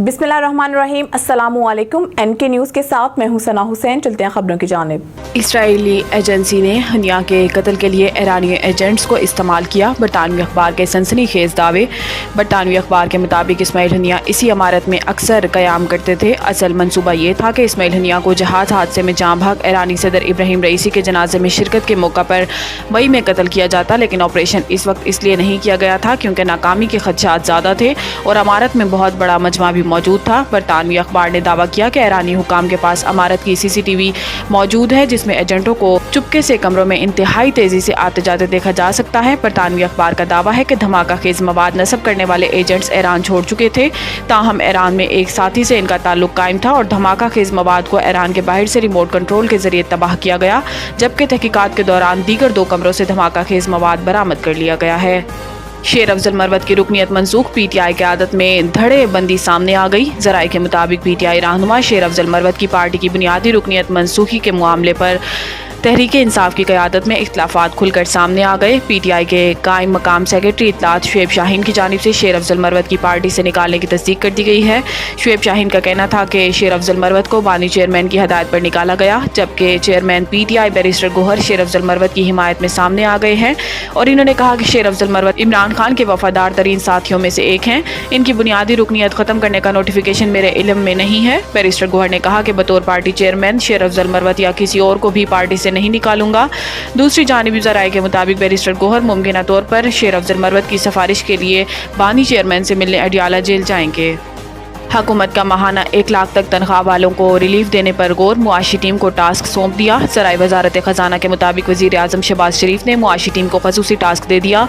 बिस्मिल्लाहिर्रहमानिर्रहीम, अस्सलामुअलैकुम। N K news के साथ मैं हूं सना हुसैन। चलते हैं खबरों की जानिब। इसराइली एजेंसी ने हनिया के कत्ल के लिए ईरानी एजेंट्स को इस्तेमाल किया। बरतानवी अखबार के सनसनीखेज दावे। बरतानवी अखबार के मुताबिक इस्माइल हनिया इसी इमारत में अक्सर क़याम करते थे। असल मंसूबा ये था कि इस्माइल हनिया को जहाज़ हादसे में जाँ भाग ईरानी सदर इब्राहिम रईसी के जनाजे में शिरकत के मौका पर मई में कत्ल किया जाता, लेकिन ऑपरेशन इस वक्त इसलिए नहीं किया गया था क्योंकि नाकामी के खदशात ज़्यादा थे और इमारत में बहुत बड़ा मजमा भी मौजूद था। बरतानवी अखबार ने दावा किया कि ईरानी हुकाम के पास इमारत की CCTV मौजूद है जिसमें एजेंटों को चुपके से कमरों में इंतहाई तेजी से आते जाते देखा जा सकता है। बरतानवी अखबार का दावा है कि धमाका खेज मवाद नस्ब करने वाले एजेंट्स ईरान छोड़ चुके थे, ताहम ईरान में एक साथी से इनका ताल्लुक कायम था और धमाका खेज मवाद को ईरान के बाहर से रिमोट कंट्रोल के जरिए तबाह किया गया, जबकि तहकीकात के दौरान दीगर 2 कमरों से धमाका खेज मवाद बरामद कर लिया गया है। शेर अफजल मरवत की रुकनीत मनसूख। PTI क़यादत में धड़े बंदी सामने आ गई। ज़राए के मुताबिक PTI रहनुमा शेर अफजल मरवत की पार्टी की बुनियादी रुकनीत मनसूखी के मामले पर तहरीक इंसाफ की क़यादत में इख्तिलाफात खुलकर सामने आ गए। PTI के कायम मकाम सेक्रेटरी इत्तलात शुएब शाहीन की जानिब से शेर अफजल मरवत की पार्टी से निकालने की तस्दीक कर दी गई है। शुएब शाहीन का कहना था कि शेर अफजल मरवत को बानी चेयरमैन की हदायत पर निकाला गया, जबकि चेयरमैन PTI बैरिस्टर गोहर शेर अफजल मरवत की हिमायत में सामने आ गए हैं और इन्होंने कहा कि शेर अफजल मरवत इमरान खान के वफादार तरीन साथियों में से एक हैं। इनकी बुनियादी रुकनीत ख़त्म करने का नोटिफिकेशन मेरे इल्म में नहीं है। बैरिस्टर गोहर ने कहा कि बतौर पार्टी चेयरमैन शेर अफजल मरवत या किसी और को भी पार्टी से नहीं निकालूंगा। दूसरी जानिब ज़राए के मुताबिक बैरिस्टर गोहर मुमकिन तौर पर शेर अफजल मरवत की सिफारिश के लिए बानी चेयरमैन से मिलने अडियाला जेल जाएंगे। हुकूमत का माहाना 1 लाख तक तनख्वाह वालों को रिलीफ देने पर गौर। मुआशी टीम को टास्क सौंप दिया। ज़राए वजारत ख़जाना के मुताबिक वज़ीर आज़म शहबाज शरीफ ने मुआशी टीम को ख़ुसूसी टास्क दे दिया।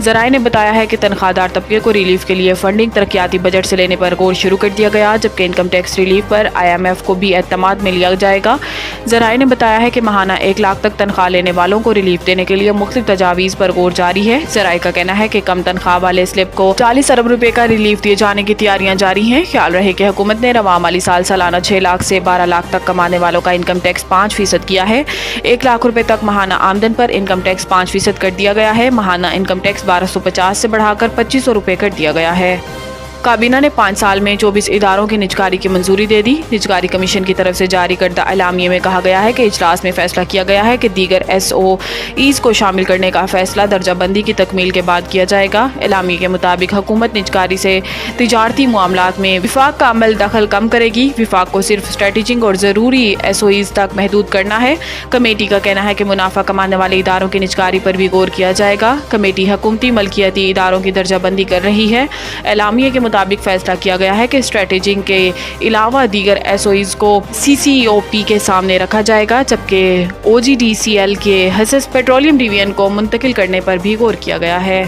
ज़राए ने बताया है कि तनख्वाहदार तबके को रिलीफ के लिए फंडिंग तरक्याती बजट से लेने पर गौर शुरू कर दिया गया, जबकि इनकम टैक्स रिलीफ पर IMF को भी एतमाद में लिया जाएगा। ज़राए ने बताया है कि माहाना 1 लाख तक तनख्वाह लेने वालों को रिलीफ देने के लिए मुख्तलिफ तजावीज़ पर गौर जारी है। ज़राए का कहना है कि कम तनख्वाह वाले स्लिप को 40 अरब रुपये का रिलीफ दिए जाने की तैयारियां जारी हैं। ख्याल रहे कि हुकूमत ने रवां माली साल सालाना 6 लाख से 12 लाख तक कमाने वालों का इनकम टैक्स 5% किया है। 1 लाख रुपए तक माहाना आमदन पर इनकम टैक्स 5% कर दिया गया है। माहाना इनकम टैक्स 1250 से बढ़ाकर 2500 रुपये कर दिया गया है। काबीना ने 5 साल में 24 इदारों की निजकारी की मंजूरी दे दी। निजकारी कमीशन की तरफ से जारी करदा एलामिये में कहा गया है कि इजलास में फैसला किया गया है कि दीगर SOEs को शामिल करने का फैसला दर्जाबंदी की तकमील के बाद किया जाएगा। एलामिये के मुताबिक हुकूमत निजकारी से तिजारती मामलात में विफाक का अमल दखल कम करेगी। विफाक को सिर्फ स्ट्रेटेजिक और ज़रूरी SOEs तक महदूद करना है। कमेटी का कहना है कि मुनाफा कमाने वाले इदारों की निजकारी पर भी गौर किया जाएगा। कमेटी हुकूमती मलकियती इदारों की दर्जाबंदी कर रही है। एलामिये के मुताबिक फैसला किया गया है कि स्ट्रेटेजिक के अलावा दीगर SOEs को CCOP के सामने रखा जाएगा, जबकि OGDCL के हसस पेट्रोलियम डिवीजन को मुंतकिल करने पर भी गौर किया गया है।